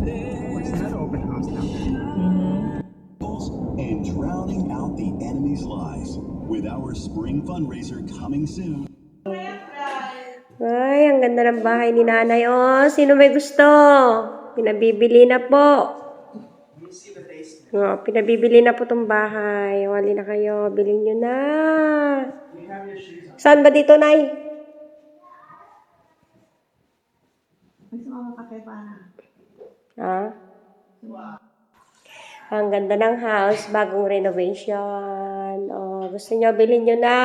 What's another open house now? And drowning out the enemy's lies with our spring fundraiser coming soon. Ay, ang ganda ng bahay ni nanay. Oh, sino may gusto? Pinabibili na po. Oh, pinabibili na po tong bahay. Wali na kayo. Bilhin nyo na. Saan ba dito, Nay? Ha? Ang ganda ng house. Bagong renovation. Oh, gusto nyo, bilhin nyo na.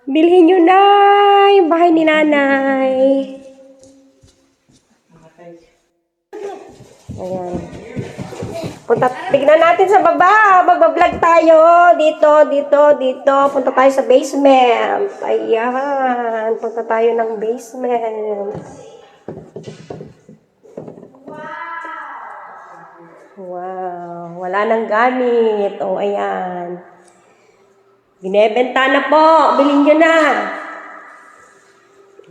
Bilhin nyo na yung bahay ni nanay. Ayan. Tignan natin sa baba. Magbablog tayo. Dito. Punta tayo sa basement. Ayan. Punta tayo ng basement. Wow. Wala nang gamit. Oh, ayan. Binebenta na po. Bilhin nyo na.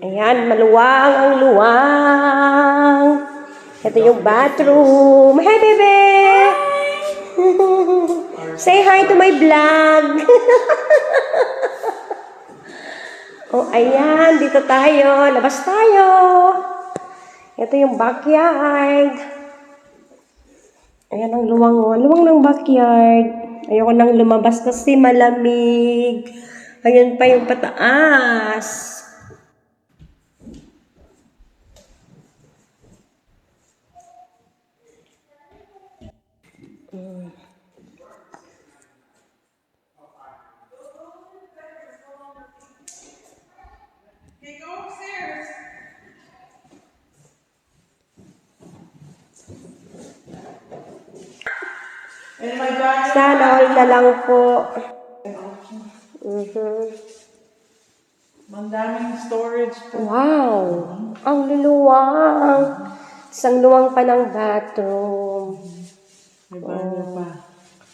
Ayan. Maluwang ang luwang. Ito yung bathroom. Hey, bebe! Say hi to my vlog. Oh, ayan. Dito tayo. Labas tayo. Ito yung backyard. Ayan ang luwang. Luwang ng backyard. Ayoko nang lumabas kasi malamig. Ayan pa yung pataas. Okay, go upstairs. And my God. Sana all na lang po. Mandaming storage po. Wow! Ang luluwang. Isang luwang pa ng bathroom. May banyo pa.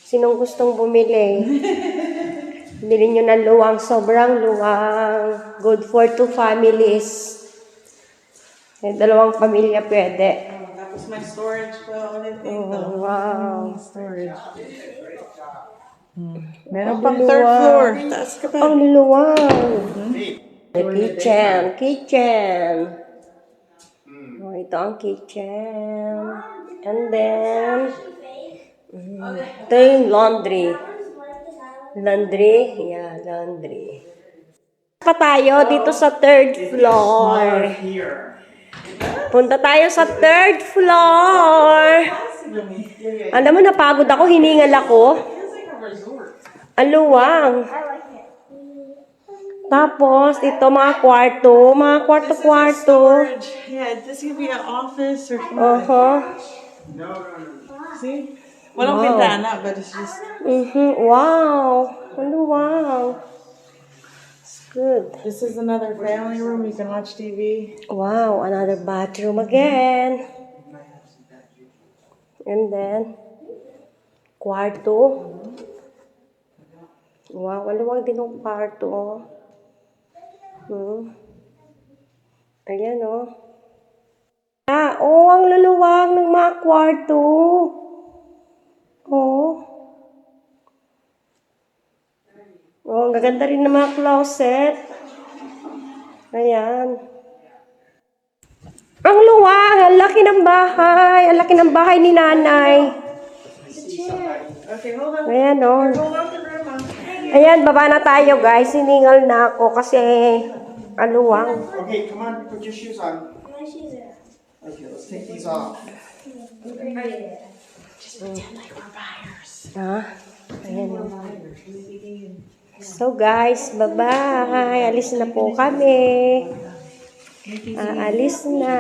Sinong gustong bumili? Bilhin nyo ng luwang. Sobrang luwang. Good for 2 families. May 2 pamilya pwede. Tapos may storage pa ulit dito. Wow. Storage. Meron pang 3rd floor. Taas ka pa. Ang luluwang. The kitchen. Oh, ito ang kitchen. And then, ito yung laundry. Yeah, laundry. Pa tayo dito sa 3rd floor. Punta tayo sa 3rd floor. Alam mo, napagod ako, hiningal ako. Ang luwang. Tapos, ito mga kwarto. Mga kwarto-kwarto. Yeah, this could be an office or something. See? Walang bintana, but it's just... Wow. Ang luwang. It's good. This is another family room. You can watch TV. Wow, another bathroom again. And then, kwarto. Wow, maluwag din yung kwarto. Ayan, oh. Ang luluwag ng mga kwarto. Ang gaganda rin ng mga closet. Ayan. Ang luwang, ang laki ng bahay. Ang laki ng bahay ni nanay. Okay, hold on. Ayan, oh. Hold on to grandma. Ayan, baba na tayo, guys. Siningal na ako kasi ang luwang. Okay, come on, put your shoes on. My shoes are. Okay, let's take these off. Just pretend like we're buyers. Ayan. So, guys, bye-bye. Alis na po kami. Alis na.